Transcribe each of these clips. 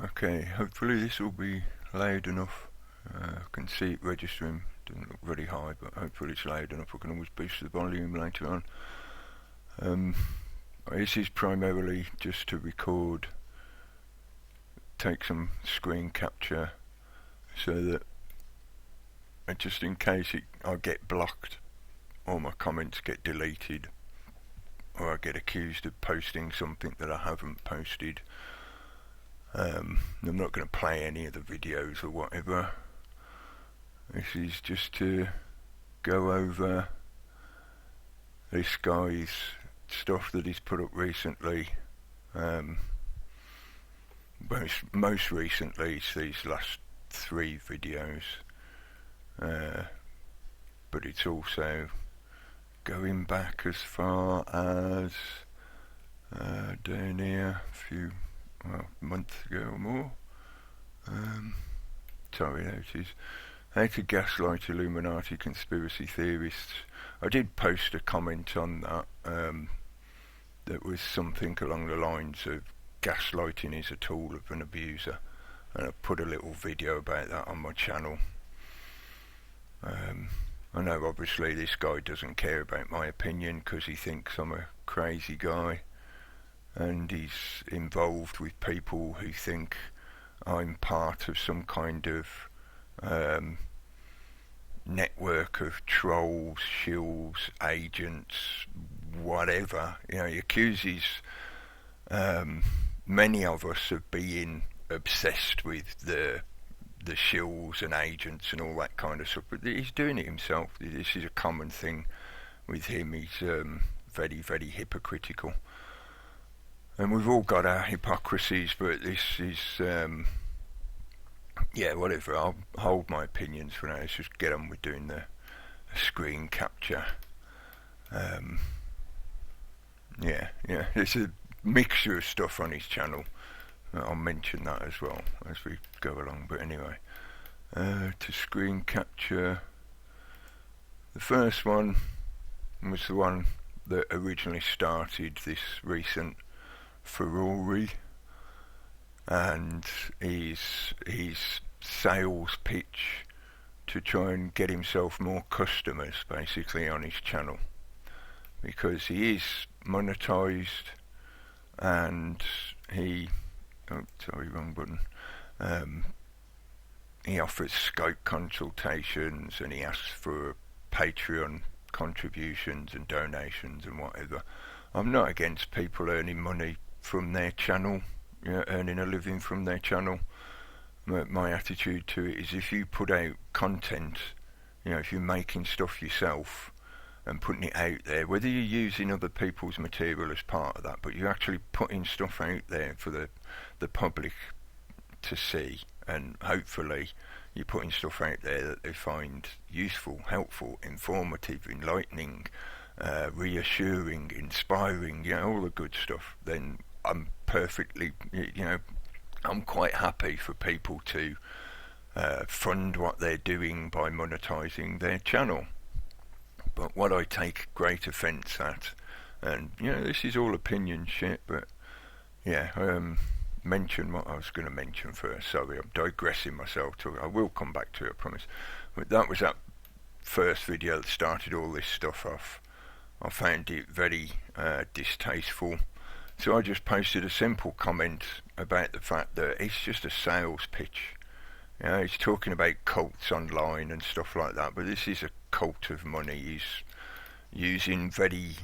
Okay, hopefully this will be loud enough. I can see it registering, doesn't look very high, but hopefully it's loud enough. I can always boost the volume later on. This is primarily just to record, take some screen capture, so that just in case I get blocked, or my comments get deleted, or I get accused of posting something that I haven't posted. I'm not going to play any of the videos or whatever. This is just to go over this guy's stuff that he's put up recently. Most recently it's these last 3 videos, but it's also going back as far as down here a month ago or more. Sorry, there it is. How to gaslight Illuminati conspiracy theorists. I did post a comment on that that was something along the lines of gaslighting is a tool of an abuser, and I put a little video about that on my channel. I know obviously this guy doesn't care about my opinion because he thinks I'm a crazy guy, and he's involved with people who think I'm part of some kind of network of trolls, shills, agents, whatever. You know, he accuses many of us of being obsessed with the shills and agents and all that kind of stuff, but he's doing it himself. This is a common thing with him. He's very, very hypocritical. And we've all got our hypocrisies, but this is, yeah, whatever. I'll hold my opinions for now. Let's just get on with doing the screen capture. Yeah, there's a mixture of stuff on his channel. I'll mention that as well as we go along. But anyway, to screen capture, the first one was the one that originally started this recent furore, and his sales pitch to try and get himself more customers basically on his channel, because he is monetized, and he wrong button. He offers Skype consultations, and he asks for Patreon contributions and donations and whatever. I'm not against people earning money from their channel, earning a living from their channel. My attitude to it is, if you put out content, if you're making stuff yourself and putting it out there, whether you're using other people's material as part of that, but you're actually putting stuff out there for the public to see, and hopefully you're putting stuff out there that they find useful, helpful, informative, enlightening, reassuring, inspiring, all the good stuff, then I'm perfectly, I'm quite happy for people to fund what they're doing by monetizing their channel. But what I take great offence at, and this is all opinion shit, but mention what I was going to mention first. Sorry, I'm digressing myself. I will come back to it, I promise. But that was that first video that started all this stuff off. I found it very distasteful. So I just posted a simple comment about the fact that it's just a sales pitch. He's talking about cults online and stuff like that, but this is a cult of money. He's using very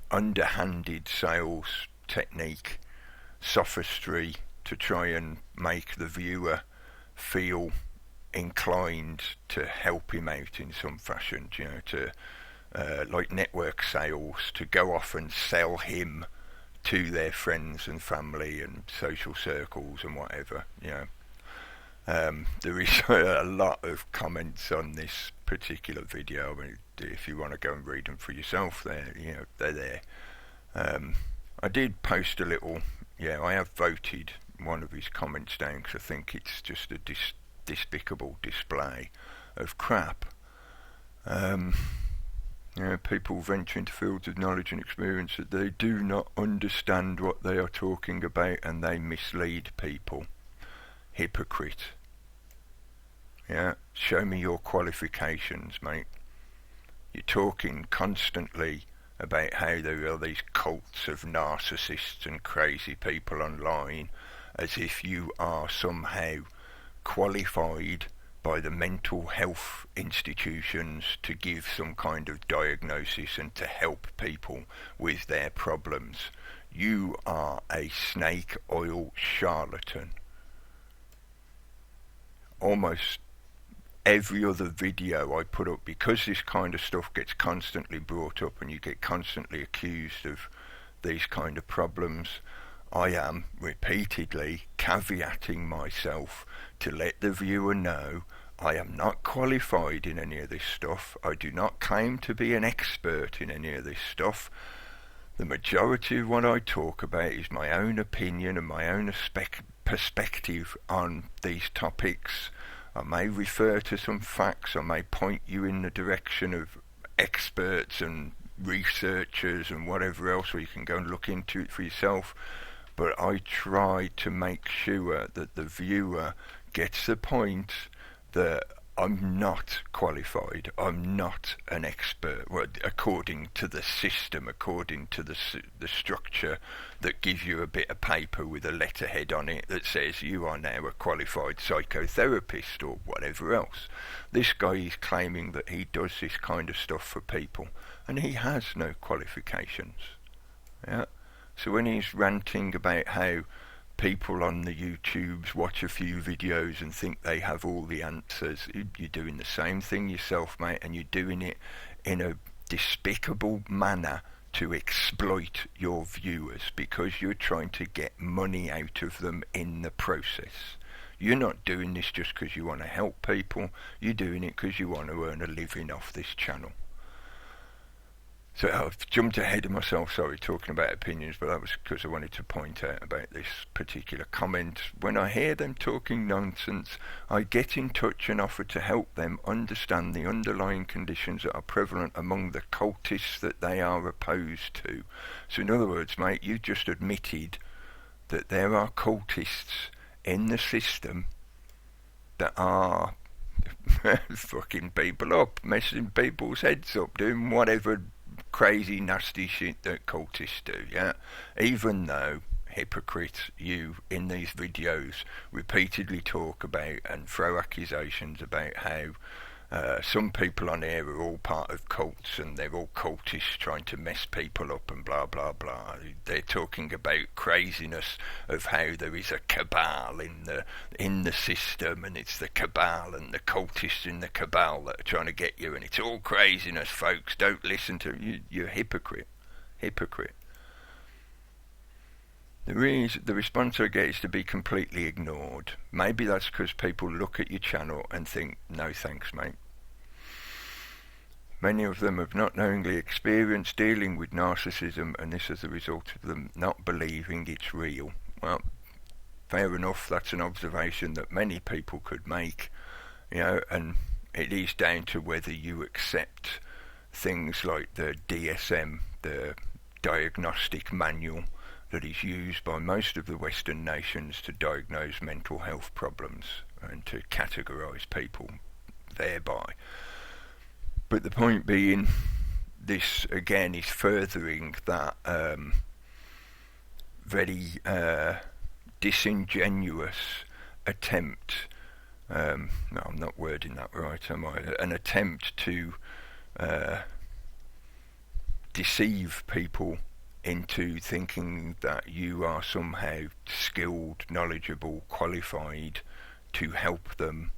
underhanded sales technique, sophistry, to try and make the viewer feel inclined to help him out in some fashion, to like network sales, to go off and sell him to their friends and family and social circles and whatever. There is a lot of comments on this particular video. I mean, if you want to go and read them for yourself, they're there. I did post a little. I have voted one of his comments down because I think it's just a despicable display of crap. People venture into fields of knowledge and experience that they do not understand what they are talking about, and they mislead people. Hypocrite. Yeah, show me your qualifications, mate. You're talking constantly about how there are these cults of narcissists and crazy people online, as if you are somehow qualified by the mental health institutions to give some kind of diagnosis and to help people with their problems. You are a snake oil charlatan. Almost every other video I put up, because this kind of stuff gets constantly brought up and you get constantly accused of these kind of problems, I am repeatedly caveating myself to let the viewer know I am not qualified in any of this stuff. I do not claim to be an expert in any of this stuff. The majority of what I talk about is my own opinion and my own perspective on these topics. I may refer to some facts, I may point you in the direction of experts and researchers and whatever else, where you can go and look into it for yourself, but I try to make sure that the viewer gets the point that I'm not qualified, I'm not an expert, well, according to the system, according to the structure that gives you a bit of paper with a letterhead on it that says you are now a qualified psychotherapist or whatever else. This guy is claiming that he does this kind of stuff for people, and he has no qualifications. Yeah. So when he's ranting about how people on the YouTubes watch a few videos and think they have all the answers, you're doing the same thing yourself, mate, and you're doing it in a despicable manner to exploit your viewers, because you're trying to get money out of them in the process. You're not doing this just because you want to help people, you're doing it because you want to earn a living off this channel. So I've jumped ahead of myself, sorry, talking about opinions, but that was because I wanted to point out about this particular comment. When I hear them talking nonsense, I get in touch and offer to help them understand the underlying conditions that are prevalent among the cultists that they are opposed to. So in other words, mate, you just admitted that there are cultists in the system that are fucking people up, messing people's heads up, doing whatever crazy nasty shit that cultists do, yeah? Even though, hypocrite, you in these videos repeatedly talk about and throw accusations about how some people on here are all part of cults and they're all cultists trying to mess people up and blah blah blah. They're talking about craziness of how there is a cabal in the system, and it's the cabal and the cultists in the cabal that are trying to get you, and it's all craziness, folks. Don't listen to you. You're hypocrite. The response I get is to be completely ignored. Maybe that's because people look at your channel and think, no thanks, mate. Many of them have not knowingly experienced dealing with narcissism, and this is the result of them not believing it's real. Well, fair enough, that's an observation that many people could make, and it is down to whether you accept things like the DSM, the Diagnostic Manual, that is used by most of the Western nations to diagnose mental health problems and to categorise people thereby. But the point being, this again is furthering that very disingenuous attempt, no, I'm not wording that right, am I? An attempt to deceive people into thinking that you are somehow skilled, knowledgeable, qualified to help them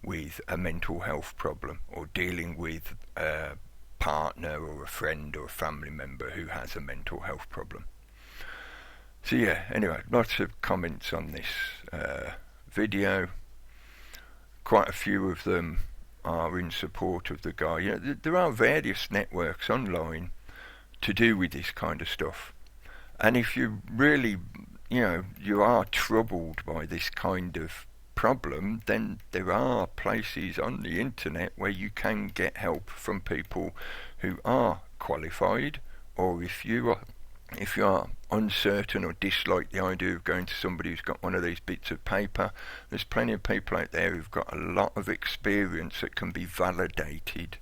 with a mental health problem, or dealing with a partner or a friend or a family member who has a mental health problem. So yeah, anyway, lots of comments on this video. Quite a few of them are in support of the guy. There are various networks online to do with this kind of stuff, and if you really, you are troubled by this kind of problem, then there are places on the internet where you can get help from people who are qualified, or if you are uncertain or dislike the idea of going to somebody who's got one of these bits of paper, there's plenty of people out there who've got a lot of experience that can be validated.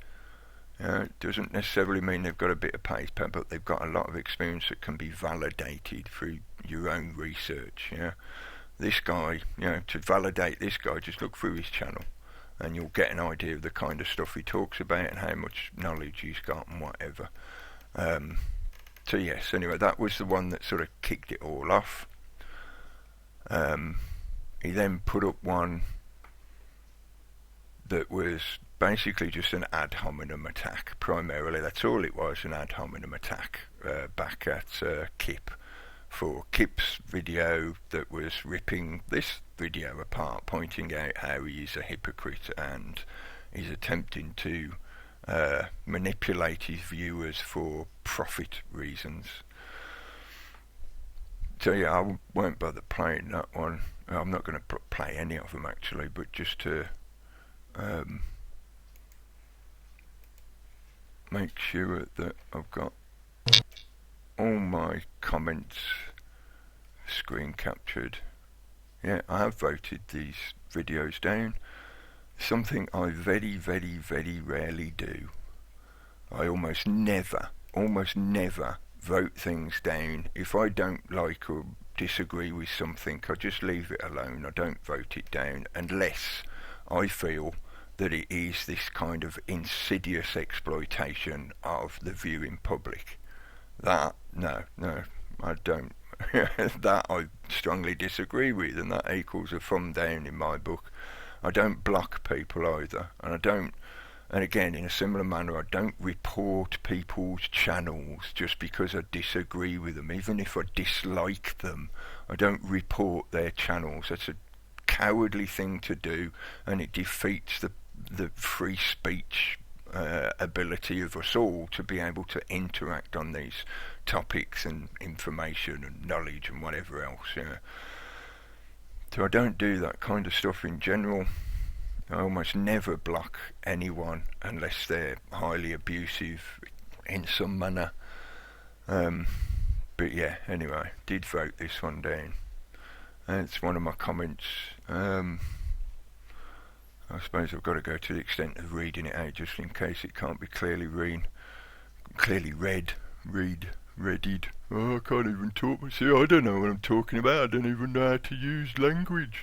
It doesn't necessarily mean they've got a bit of paper, but they've got a lot of experience that can be validated through your own research. This guy, to validate this guy, just look through his channel and you'll get an idea of the kind of stuff he talks about and how much knowledge he's got and whatever. So yes, anyway, that was the one that sort of kicked it all off. He then put up one that was basically just an ad hominem attack, primarily. That's all it was, an ad hominem attack back at Kip, for Kip's video that was ripping this video apart, pointing out how he is a hypocrite and he's attempting to manipulate his viewers for profit reasons. So yeah, I won't bother playing that one. I'm not going to play any of them actually, but just to make sure that I've got all my comments screen captured. Yeah, I have voted these videos down. Something I very, very, very rarely do. I almost never vote things down. If I don't like or disagree with something, I just leave it alone. I don't vote it down unless I feel that it is this kind of insidious exploitation of the viewing public. That, no, I don't. That I strongly disagree with, and that equals a thumb down in my book. I don't block people either, and again, in a similar manner, I don't report people's channels just because I disagree with them. Even if I dislike them, I don't report their channels. That's a cowardly thing to do, and it defeats the free speech ability of us all to be able to interact on these topics and information and knowledge and whatever else. So I don't do that kind of stuff in general. I almost never block anyone unless they're highly abusive in some manner. But yeah, anyway, did vote this one down. And it's one of my comments. I suppose I've got to go to the extent of reading it out just in case it can't be clearly read. Oh, I can't even talk. See, I don't know what I'm talking about. I don't even know how to use language.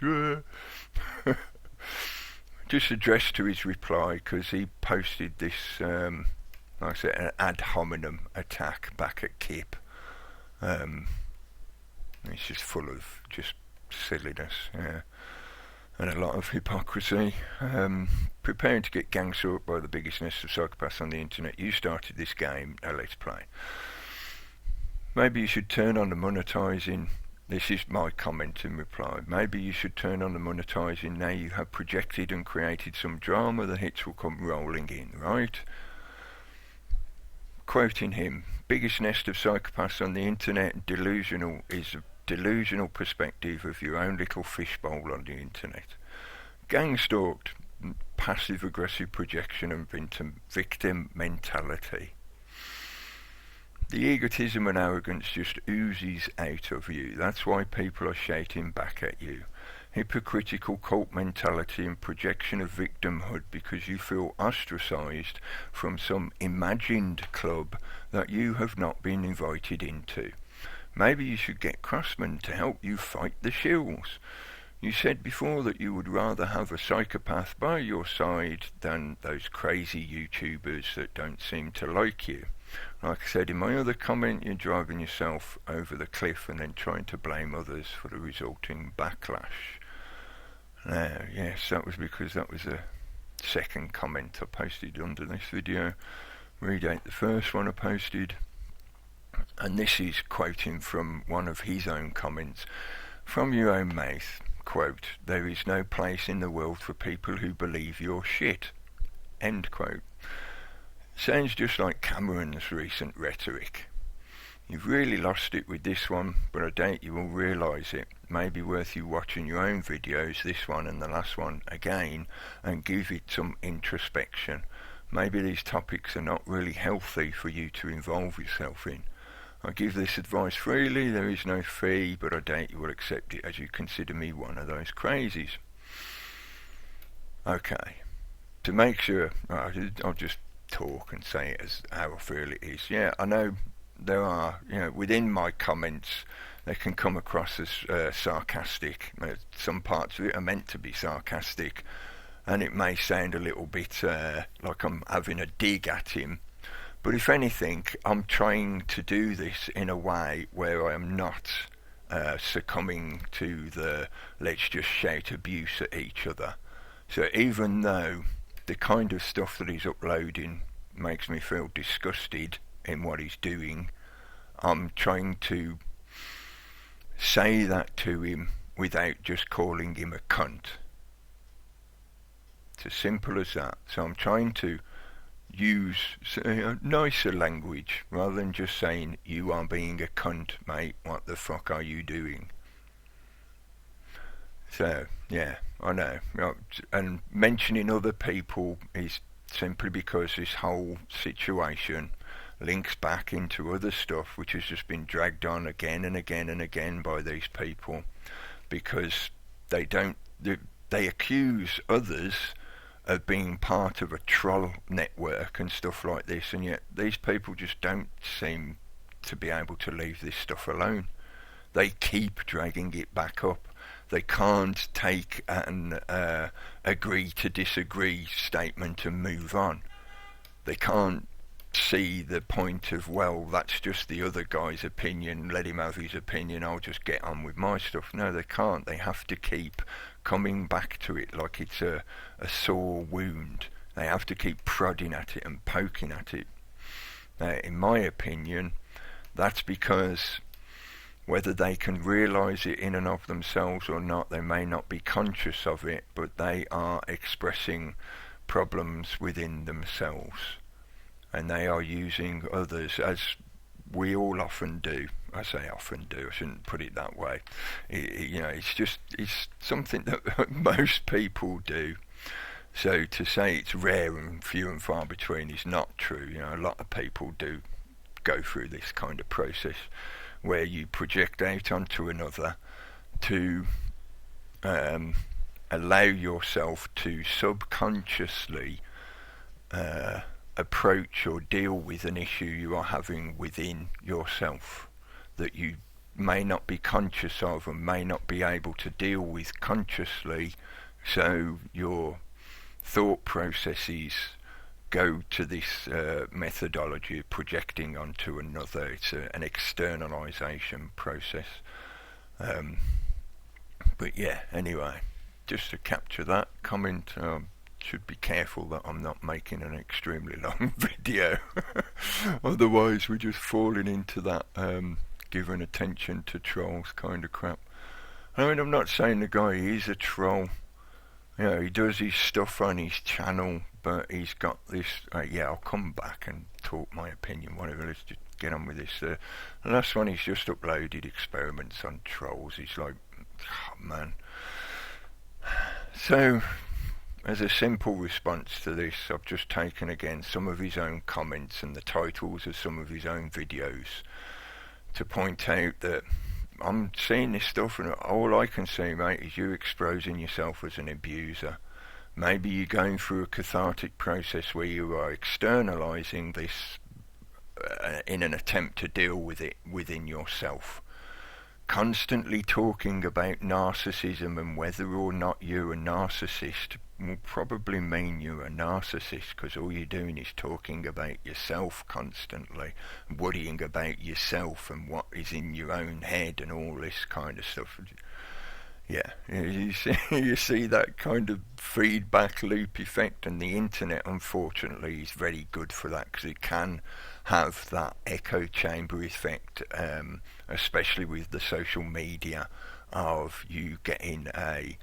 Just addressed to his reply, because he posted this, like I said, an ad hominem attack back at Kip. It's just full of just silliness, and a lot of hypocrisy. Preparing to get gang-stalked by the biggest nest of psychopaths on the internet. You started this game, now let's play. Maybe you should turn on the monetizing. This is my comment in reply. Maybe you should turn on the monetizing now you have projected and created some drama. The hits will come rolling in, right? Quoting him, biggest nest of psychopaths on the internet, delusional is a delusional perspective of your own little fishbowl on the internet. Gang-stalked, passive-aggressive projection and victim mentality. The egotism and arrogance just oozes out of you. That's why people are shouting back at you. Hypocritical cult mentality and projection of victimhood because you feel ostracized from some imagined club that you have not been invited into. Maybe you should get Crossman to help you fight the shills. You said before that you would rather have a psychopath by your side than those crazy YouTubers that don't seem to like you. Like I said in my other comment, you're driving yourself over the cliff and then trying to blame others for the resulting backlash. Yes, that was because that was a second comment I posted under this video. Read out the first one I posted. And this is quoting from one of his own comments. From your own mouth, quote, there is no place in the world for people who believe you're shit. End quote. Sounds just like Cameron's recent rhetoric. You've really lost it with this one, but I doubt you will realise it. Maybe worth you watching your own videos, this one and the last one again, and give it some introspection. Maybe these topics are not really healthy for you to involve yourself in. I give this advice freely, there is no fee, but I doubt you will accept it as you consider me one of those crazies. Okay, to make sure, I'll just talk and say it as how I feel it is. Yeah, I know there are, within my comments, they can come across as sarcastic. Some parts of it are meant to be sarcastic, and it may sound a little bit like I'm having a dig at him. But if anything, I'm trying to do this in a way where I am not succumbing to the let's just shout abuse at each other. So even though the kind of stuff that he's uploading makes me feel disgusted in what he's doing, I'm trying to say that to him without just calling him a cunt. It's as simple as that. So I'm trying to use nicer language rather than just saying, you are being a cunt, mate, what the fuck are you doing? So, yeah, I know. And mentioning other people is simply because this whole situation links back into other stuff which has just been dragged on again and again and again by these people, because they accuse others of being part of a troll network and stuff like this, and yet these people just don't seem to be able to leave this stuff alone. They keep dragging it back up. They can't take an agree to disagree statement and move on. They can't see the point of, well, that's just the other guy's opinion, let him have his opinion, I'll just get on with my stuff. No, they can't. They have to keep coming back to it like it's a sore wound. They have to keep prodding at it and poking at it. Now, in my opinion, that's because whether they can realise it in and of themselves or not, they may not be conscious of it, but they are expressing problems within themselves. And they are using others, as we all often do. I say often do, I shouldn't put it that way. It's something that most people do. So to say it's rare and few and far between is not true. A lot of people do go through this kind of process where you project out onto another to allow yourself to subconsciously approach or deal with an issue you are having within yourself that you may not be conscious of and may not be able to deal with consciously. So your thought processes go to this methodology of projecting onto another. It's an externalization process. But yeah, anyway, just to capture that comment, should be careful that I'm not making an extremely long video. Otherwise we're just falling into that giving attention to trolls kind of crap. I mean, I'm not saying the guy is a troll. He does his stuff on his channel, but he's got this, I'll come back and talk my opinion, whatever, let's just get on with this. The last one, he's just uploaded experiments on trolls. He's like, oh man. So, as a simple response to this, I've just taken again some of his own comments and the titles of some of his own videos to point out that I'm seeing this stuff and all I can see, mate, is you exposing yourself as an abuser. Maybe you're going through a cathartic process where you are externalizing this in an attempt to deal with it within yourself. Constantly talking about narcissism and whether or not you're a narcissist will probably mean you're a narcissist, because all you're doing is talking about yourself constantly, worrying about yourself and what is in your own head and all this kind of stuff. Yeah, you see that kind of feedback loop effect, and the internet unfortunately is very good for that, because it can have that echo chamber effect, especially with the social media, of you getting a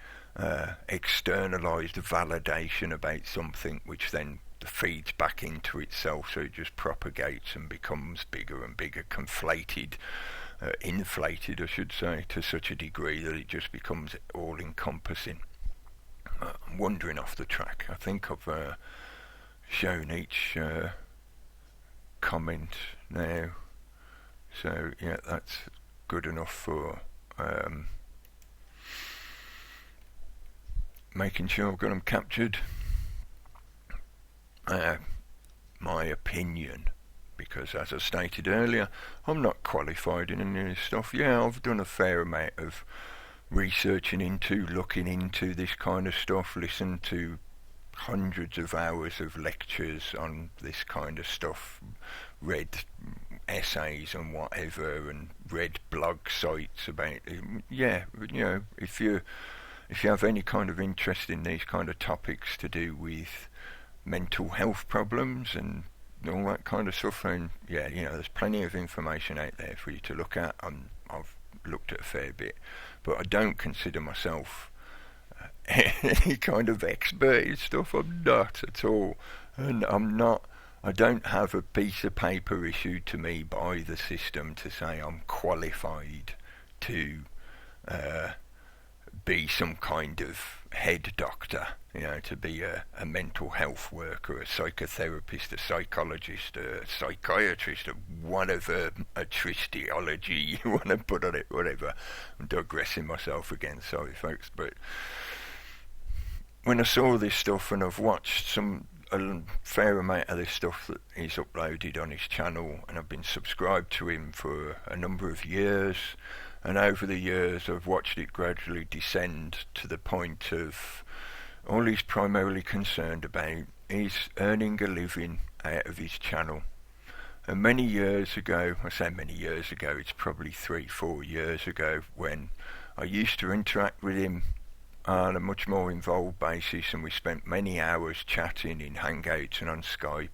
externalized validation about something which then feeds back into itself, so it just propagates and becomes bigger and bigger, inflated, I should say, to such a degree that it just becomes all-encompassing. I'm wandering off the track. I think I've shown each comment now, so yeah, that's good enough for making sure I've got them captured. My opinion, because as I stated earlier, I'm not qualified in any of this stuff. Yeah, I've done a fair amount of looking into this kind of stuff, listened to hundreds of hours of lectures on this kind of stuff, read essays and whatever, and read blog sites about it. Yeah, if you have any kind of interest in these kind of topics to do with mental health problems and all that kind of stuff, and yeah, there's plenty of information out there for you to look at. I've looked at a fair bit, but I don't consider myself any kind of expert in stuff. I'm not at all, and I don't have a piece of paper issued to me by the system to say I'm qualified to be some kind of head doctor, to be a mental health worker, a psychotherapist, a psychologist, a psychiatrist, or whatever tristiology you want to put on it, whatever. I'm digressing myself again, sorry folks, but when I saw this stuff, and I've watched a fair amount of this stuff that he's uploaded on his channel, and I've been subscribed to him for a number of years, and over the years I've watched it gradually descend to the point of all he's primarily concerned about is earning a living out of his channel. And many years ago, I say many years ago, it's probably 3-4 years ago, when I used to interact with him on a much more involved basis, and we spent many hours chatting in Hangouts and on Skype,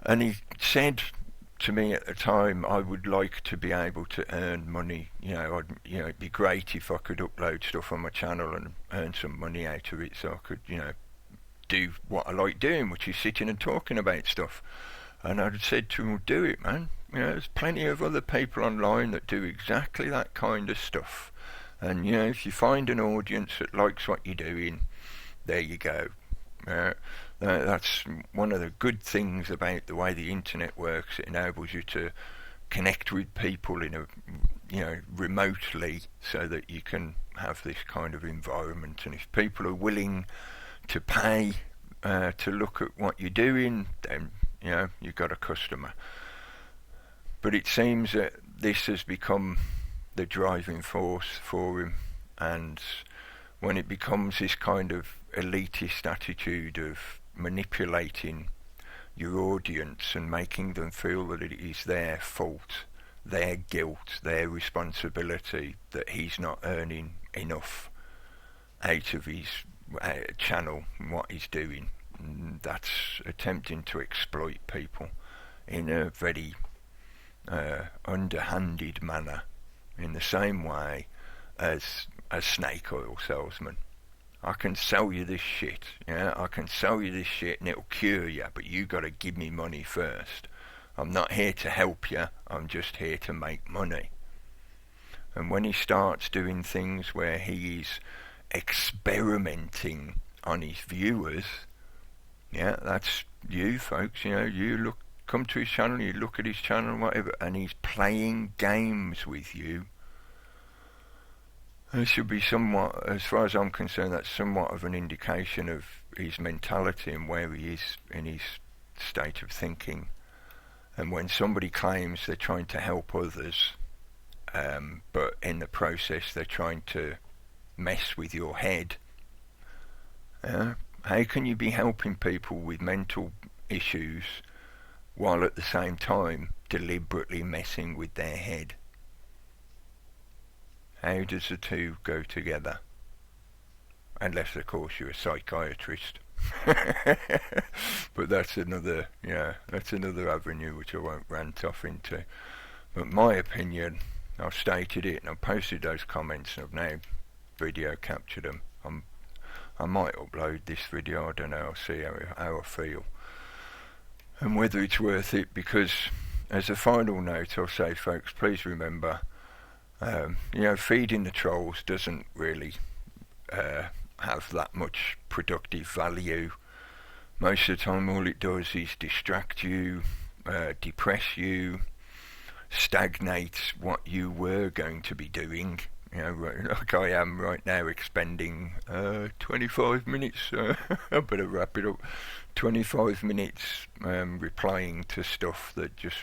and he said to me at the time, I would like to be able to earn money. It'd be great if I could upload stuff on my channel and earn some money out of it, so I could, do what I like doing, which is sitting and talking about stuff. And I'd said to him, well, do it, man. There's plenty of other people online that do exactly that kind of stuff. And, if you find an audience that likes what you're doing, there you go. That's one of the good things about the way the internet works. It enables you to connect with people remotely, so that you can have this kind of environment. And if people are willing to pay to look at what you're doing, then you've got a customer. But it seems that this has become the driving force for him, and when it becomes this kind of elitist attitude of manipulating your audience and making them feel that it is their fault, their guilt, their responsibility that he's not earning enough out of his channel and what he's doing, that's attempting to exploit people in a very underhanded manner, in the same way as a snake oil salesman. I can sell you this shit, I can sell you this shit and it'll cure you, but you got to give me money first. I'm not here to help you, I'm just here to make money. And when he starts doing things where he is experimenting on his viewers, that's you folks, you come to his channel, you look at his channel, whatever, and he's playing games with you. It should be somewhat, as far as I'm concerned, that's somewhat of an indication of his mentality and where he is in his state of thinking. And when somebody claims they're trying to help others, but in the process they're trying to mess with your head, how can you be helping people with mental issues while at the same time deliberately messing with their head? How does the two go together? Unless, of course, you're a psychiatrist. But that's another avenue which I won't rant off into. But my opinion, I've stated it and I've posted those comments and I've now video captured them. I might upload this video, I don't know, I'll see how I feel and whether it's worth it, because as a final note I'll say, folks, please remember, feeding the trolls doesn't really have that much productive value. Most of the time all it does is distract you, depress you, stagnate what you were going to be doing. Like I am right now, expending 25 minutes, I better wrap it up, 25 minutes replying to stuff that just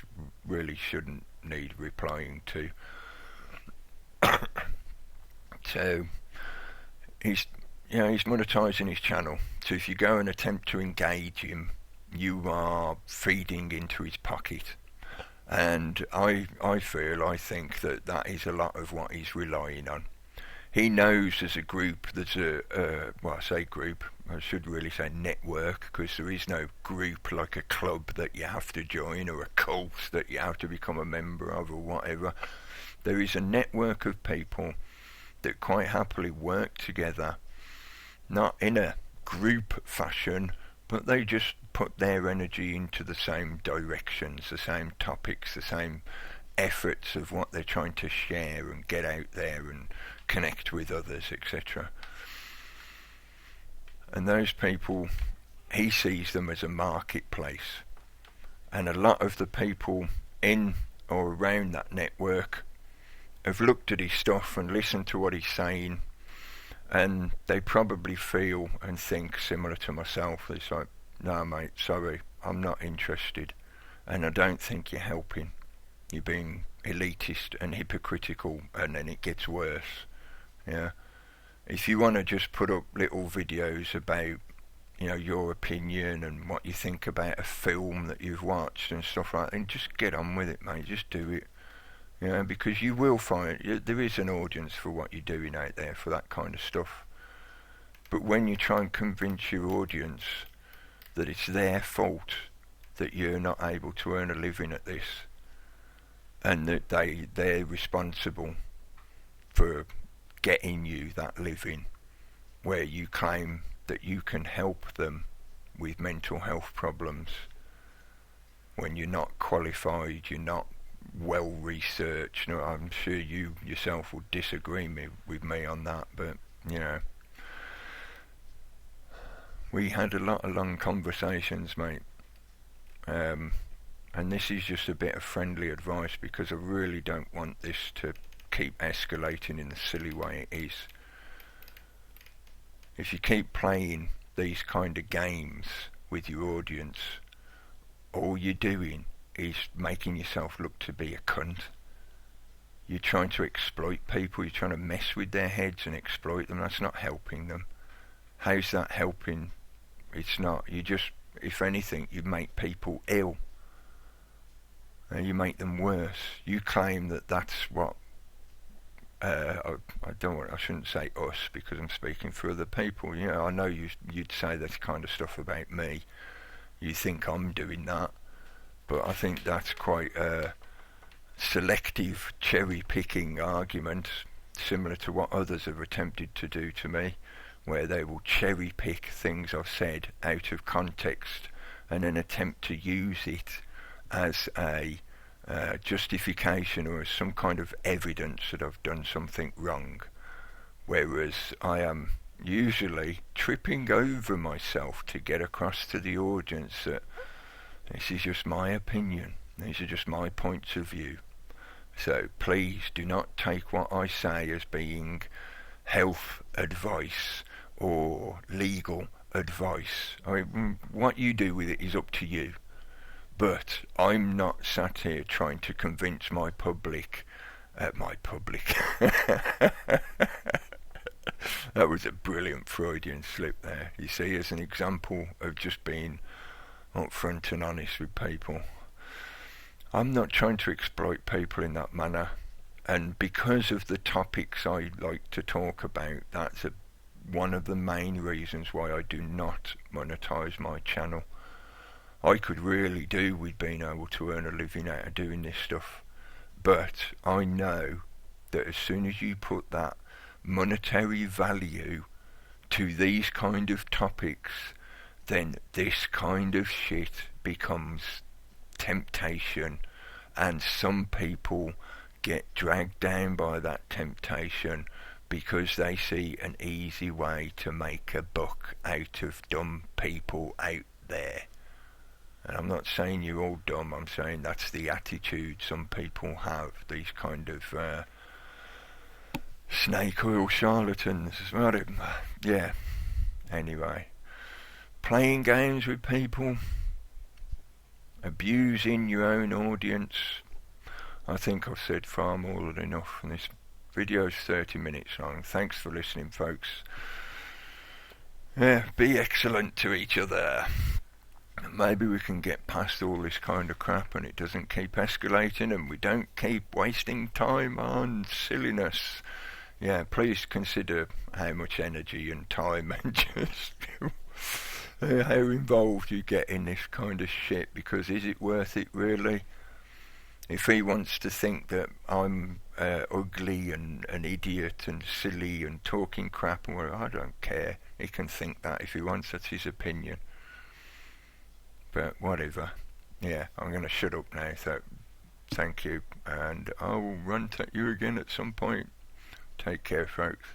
really shouldn't need replying to. So he's monetising his channel, so if you go and attempt to engage him, you are feeding into his pocket. And I think that is a lot of what he's relying on. He knows as a group, there's I say group, I should really say network, because there is no group like a club that you have to join, or a cult that you have to become a member of, or whatever. There is a network of people that quite happily work together, not in a group fashion, but they just put their energy into the same directions, the same topics, the same efforts of what they're trying to share and get out there and connect with others, etc. And those people, he sees them as a marketplace. And a lot of the people in or around that network have looked at his stuff and listened to what he's saying, and they probably feel and think similar to myself. It's like, no mate, sorry, I'm not interested, and I don't think you're helping. You're being elitist and hypocritical, and then it gets worse. If you want to just put up little videos about your opinion and what you think about a film that you've watched and stuff like that, then just get on with it, mate. Just do it. Because you will find there is an audience for what you're doing out there for that kind of stuff. But when you try and convince your audience that it's their fault that you're not able to earn a living at this, and that they're responsible for getting you that living, where you claim that you can help them with mental health problems, when you're not qualified, you're not well researched. I'm sure you yourself will disagree with me on that, but we had a lot of long conversations, mate, and this is just a bit of friendly advice, because I really don't want this to keep escalating in the silly way it is. If you keep playing these kind of games with your audience, all you're doing is making yourself look to be a cunt. You're trying to exploit people, you're trying to mess with their heads and exploit them. That's not helping them. How's that helping? It's not. You just, if anything, you make people ill. And you make them worse. You claim that that's what I shouldn't say us, because I'm speaking for other people. I know you'd say that kind of stuff about me. You think I'm doing that, but I think that's quite a selective cherry-picking argument, similar to what others have attempted to do to me, where they will cherry-pick things I've said out of context and then attempt to use it as a justification or as some kind of evidence that I've done something wrong, whereas I am usually tripping over myself to get across to the audience that this is just my opinion, these are just my points of view. So please do not take what I say as being health advice or legal advice. What you do with it is up to you. But I'm not sat here trying to convince my public. That was a brilliant Freudian slip there. You see, as an example of just being upfront and honest with people. I'm not trying to exploit people in that manner. And because of the topics I like to talk about, that's one of the main reasons why I do not monetize my channel. I could really do with being able to earn a living out of doing this stuff, but I know that as soon as you put that monetary value to these kind of topics, then this kind of shit becomes temptation, and some people get dragged down by that temptation because they see an easy way to make a buck out of dumb people out there. And I'm not saying you're all dumb, I'm saying that's the attitude some people have, these kind of snake oil charlatans. Yeah, anyway. Playing games with people, abusing your own audience. I think I've said far more than enough, and this video's 30 minutes long. Thanks for listening, folks. Yeah, be excellent to each other. Maybe we can get past all this kind of crap and it doesn't keep escalating and we don't keep wasting time on silliness. Yeah, please consider how much energy and time and just how involved you get in this kind of shit, because is it worth it really? If he wants to think that I'm ugly and an idiot and silly and talking crap, well, I don't care. He can think that if he wants, that's his opinion. But whatever. Yeah, I'm going to shut up now, so thank you, and I will run at you again at some point. Take care, folks.